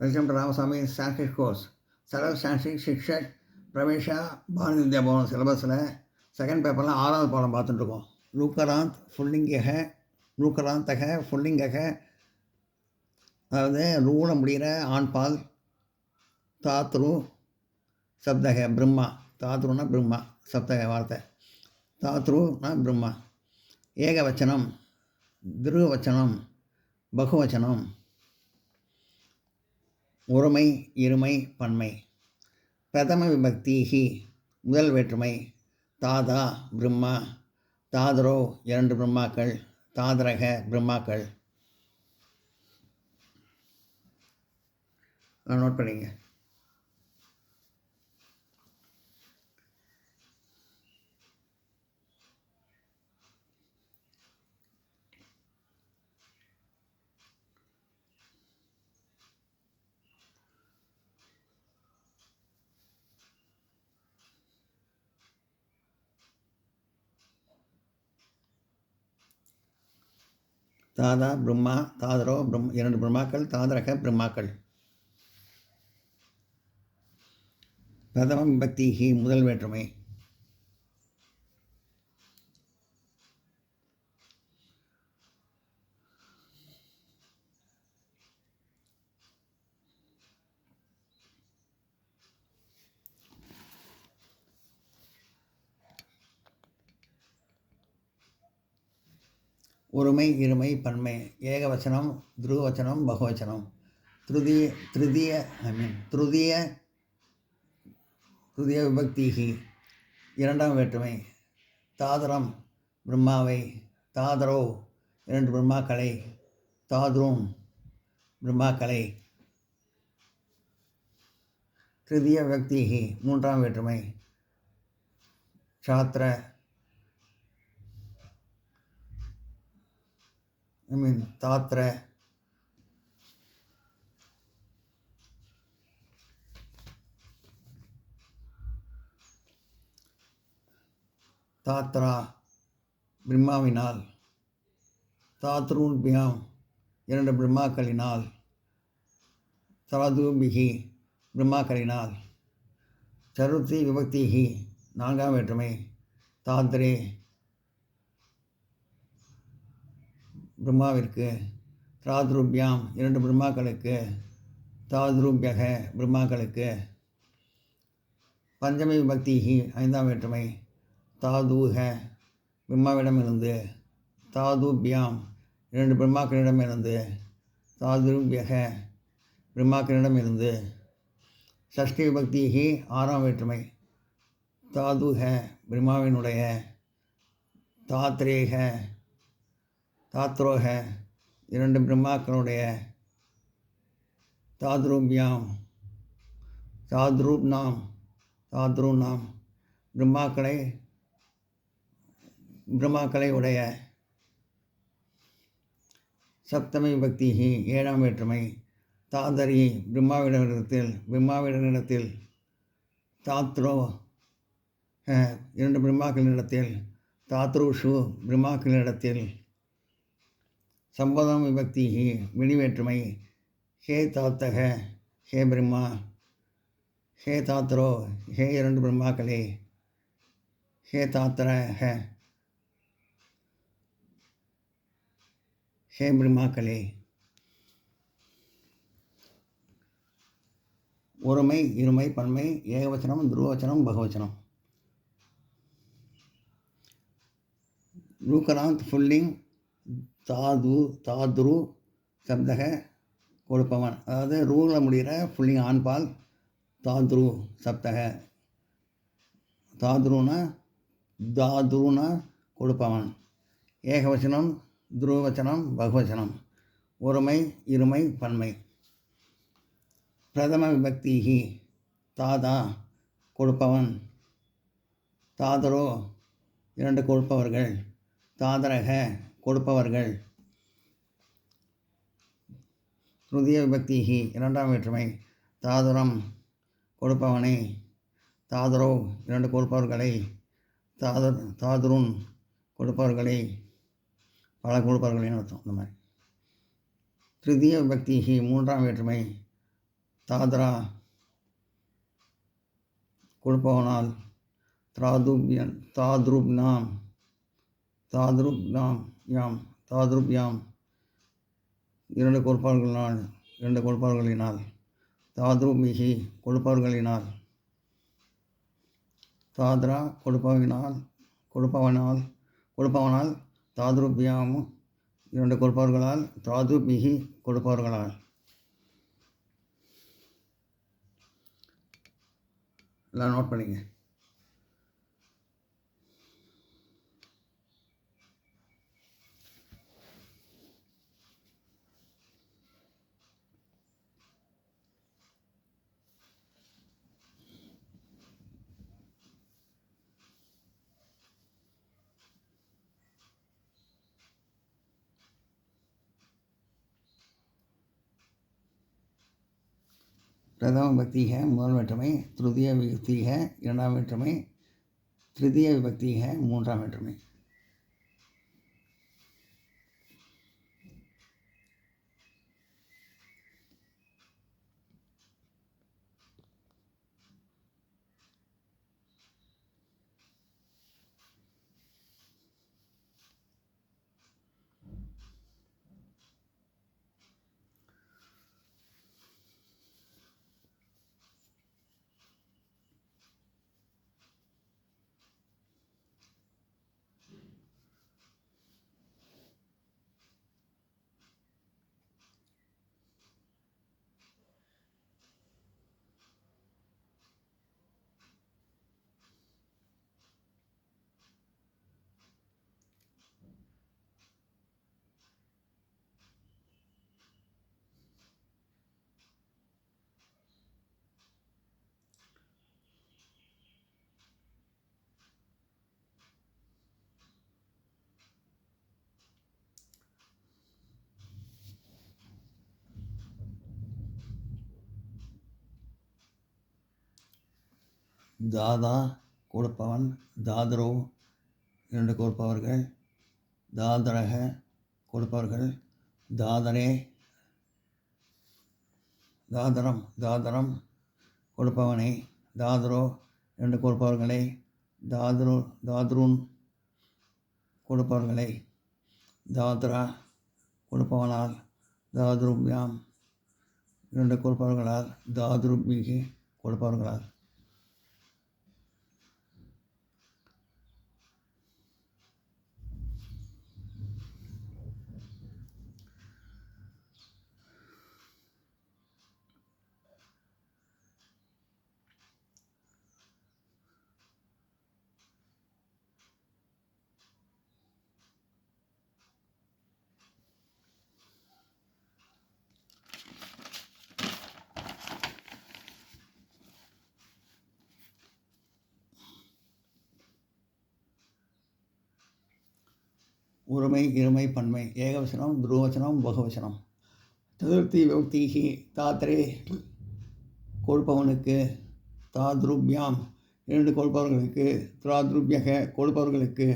Welcome to Ramasamy Sanskrit course. Saral Sanskrit Shikshat Pravesha Bharati Vidya Bhavan சிலபஸில் second பேப்பரில் 6வது பாடம் பார்த்துட்டுருக்கோம். லூக்கராந்த் ஃபுல்லிங்கக லூக்கராந்தக ஃபுல்லிங்கக, அதாவது ரூல முடிகிற ஆண்பால். தாத்ரு சப்தக பிரம்மா, தாத்ருனா பிரம்மா, சப்தக வார்த்தை. தாத்ருனா பிரம்மா. ஏகவச்சனம், திருவச்சனம், பகுவச்சனம், ஒருமை, இருமை, பன்மை. பிரதம விபக்திஹி முதல் வேற்றுமை. தாதா பிரம்மா, தாதரோ இரண்டு பிரம்மாக்கள், தாதரக பிரம்மாக்கள். நோட் பண்ணிங்க. தாதா பிரம்மா, தாதரோ இரண்டு பிரம்மாக்கள், தாதரக பிரம்மாக்கள். பிரதம விபக்திஹி முதல் வேற்றுமை. ஒருமை, இருமை, பன்மை. ஏகவச்சனம், துருவச்சனம், பகுவச்சனம். திருதிய விபக்திஹி இரண்டாம் வேற்றுமை. தாதரம் பிரம்மாவை, தாதரோ இரண்டு பிரம்மாக்களை, தாதுரும் பிரம்மாக்களை. திருதிய விபக்திஹி மூன்றாம் வேற்றுமை. க்ஷாத்ர தாத்ர. தாத்ரா பிரம்மாவினால், தாத்ரூபியாம் இரண்டு பிரம்மாக்களினால், தாதுபிகி பிரம்மாக்களினால். சருத்தி விபக்திஹி நான்காம் வேற்றுமை. தாத்ரே பிரம்மாவிற்கு, தாத்ருபியாம் இரண்டு பிரம்மாக்களுக்கு, தாத்ருபியக பிரம்மாக்களுக்கு. பஞ்சமி விபக்திஹி ஐந்தாம் வேற்றுமை. தாதூக பிரம்மாவிடமிருந்து, தாதுபியாம் இரண்டு பிரம்மாக்களிடமிருந்து, தாதுபியக பிரம்மாக்களிடமிருந்து. ஷஷ்டி விபக்திஹி ஆறாம் வேற்றுமை. தாதுக பிரம்மாவினுடைய, தாத்ரேக தாத்ரோக இரண்டு பிரம்மாக்களுடைய, தாத்ரூபியாம் தாத்ரூப்னாம் பிரம்மாக்களை உடைய. சப்தமி விபக்திஹி ஏழாம் வேற்றுமை. தாதரி பிரம்மாவிடத்தில், தாத்ரோ இரண்டு பிரம்மாக்களிடத்தில், தாத்ருஷு பிரம்மாக்களிடத்தில். சம்போதம் விபக்திஹி வெளிவேற்றுமை. ஹே தாத்தக ஹே பிரம்மா, ஹே தாத்ரோ ஹே இரண்டு பிரம்மாக்களே, ஹே தாத்ரஹ ஹே பிரம்மாக்களே. ஒருமை, இருமை, பன்மை. ஏகவச்சனம், துருவச்சனம், பகுவச்சனம். லூக்கராந்த் ஃபுல்லிங். தாதுரு சப்தக கொடுப்பவன், அதாவது ரூல முடிகிற ஃபுல்லிங் ஆண்பால். தாத்ரு சப்தக, தாதுருனா கொடுப்பவன். ஏகவச்சனம், துருவச்சனம், பகுவச்சனம். ஒருமை, இருமை, பன்மை. பிரதம விபக்திஹி தாதா கொடுப்பவன், தாதரோ இரண்டு கொடுப்பவர்கள், தாதரக கொடுப்பவர்கள். திருதிய விபக்திஹி இரண்டாம் வேற்றுமை. தாதுரம் கொடுப்பவனை, தாதரோ இரண்டு கொடுப்பவர்களை, தாதுருன் கொடுப்பவர்களை, பல கொடுப்பவர்களைன்னு அர்த்தம். இந்த மாதிரி. திருதிய விபக்திஹி மூன்றாம் வேற்றுமை. தாத்ரா கொடுப்பவனால், தாத்ருப்யாம் தாத்ருப்யாம் இரண்டு கொடுப்பவர்களினால், தாத்ருபிஹி கொடுப்பவர்களினால், தாத்ரா கொடுப்பவனால், தாத்ருப்யாம் இரண்டு கொடுப்பவர்களால், தாதுபிஹி கொடுப்பவர்களால். எல்லாம் நோட் பண்ணிங்க. प्रथम विभक्ति है முதல் வேற்றுமை, திருதிய விபக்தி है இரண்டாம் வேற்றுமை, திருதிய விபக்தி है மூன்றாம் வேற்றுமை. தாதா கொடுப்பவன், தாதரோ இரண்டு கொடுப்பவர்கள், தாதரக கொடுப்பவர்கள், தாதரே தாதரம் கொடுப்பவனை, தாதரோ இரண்டு கொடுப்பவர்களை, தாத்ருன் கொடுப்பவர்களை, தாத்ரா கொடுப்பவனால், தாத்ருப்யாம் இரண்டு கொடுப்பவர்களால், தாத்ருபிஹி கொடுப்பவர்களால். ஒருமை, இருமை, பன்மை, ஏகவசனம், துருவச்சனம், பகுவச்சனம். சதுர்த்தி விபக்தி தாத்ரே கொடுப்பவனுக்கு, தாத்ருப்யாம் இரண்டு கொடுப்பவர்களுக்கு, தாத்ருப்யக கொடுப்பவர்களுக்கு.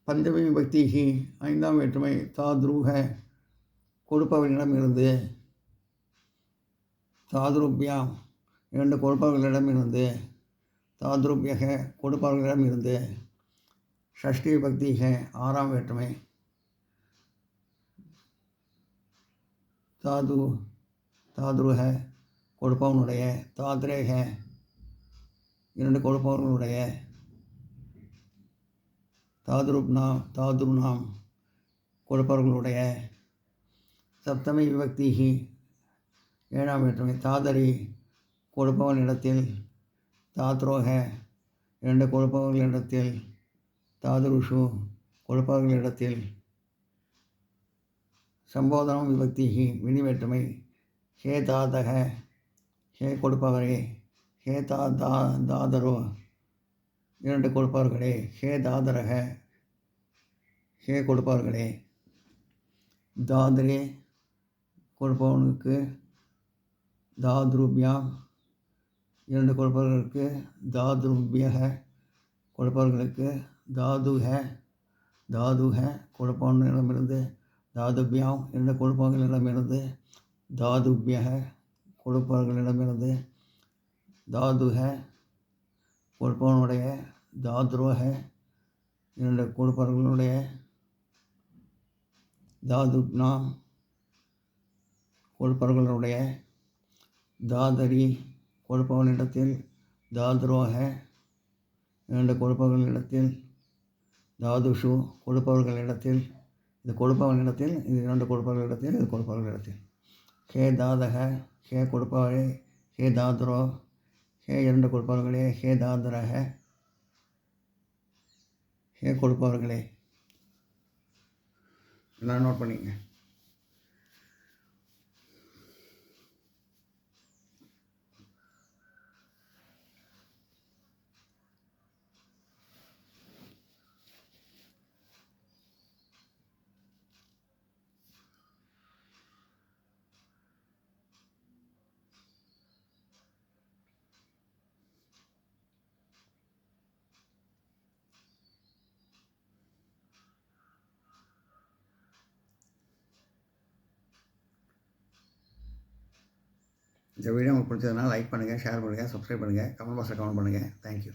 பஞ்சமி விபக்தி ஐந்தாம் வேற்றுமை, தாத்ருக கொடுப்பவனிடமிருந்து, தாத்ருப்யாம் இரண்டு கொடுப்பவர்களிடமிருந்து, தாத்ருப்யக கொடுப்பவர்களிடமிருந்து. ஷஷ்டி விபக்தி ஆறாம் வேற்றுமை, தாதுருக கொடுப்பவனுடைய, தாத்ரேக இரண்டு கொடுப்பவர்களுடைய, தாதுருநாம் கொடுப்பவர்களுடைய. சப்தமி விபக்தி ஏழாம் வேற்றுமை, தாதரி கொடுப்பவனிடத்தில், தாத்ரோக இரண்டு கொடுப்பவர்களிடத்தில், தாதுருஷு கொடுப்பவர்களிடத்தில். சம்போதனம் விபக்தி வினிவேற்றுமை, ஹே தாதக ஹே கொடுப்பவரே, ஹே தாதரோ இரண்டு கொடுப்பவர்களே, ஹே தாதரக ஹே கொடுப்பவர்களே. தாதரே கொடுப்பவனுக்கு, தாத்ருப்யாம் இரண்டு கொடுப்பவர்களுக்கு, தாத்ருப்யக கொடுப்பவர்களுக்கு, தாதுக கொடுப்பவனிடமிருந்து, தாதுப்யாம் இரண்டு கொடுப்பவர்களிடமிருந்து, தாதுப்யக கொடுப்பவர்களிடமிருந்து, தாது ஹை கொடுப்பவனுடைய, தாத்ரோ ஹை 2 கொடுப்பவர்களுடைய, தாதுக்னா கொடுப்பவர்களுடைய, தாதரி கொடுப்பவனிடத்தில், தாத்ரோ ஹை 2 கொடுப்பவர்களிடத்தில், தாதுஷு கொடுப்பவர்களிடத்தில், இது கொடுப்பவனிடத்தில், இது 2 கொடுப்பவர்களிடத்தில், இது கொடுப்பவர்களிடத்தில். ஹே தாதக ஹே கொடுப்பவரே, ஹே தாத்ரோ ஹே 2 கொடுப்பவர்களே, ஹே தாத்ரஹ ஹே கொடுப்பவர்களே. எல்லாம் நோட் பண்ணிங்க. இந்த வீடியோ உங்களுக்கு பிடிச்சதுனா லைக் பண்ணுங்கள், ஷேர் பண்ணுங்கள், சப்ஸ்கிரைப் பண்ணுங்கள், கமெண்ட் பாக்ஸில் கமெண்ட் பண்ணுங்கள். தேங்க்யூ.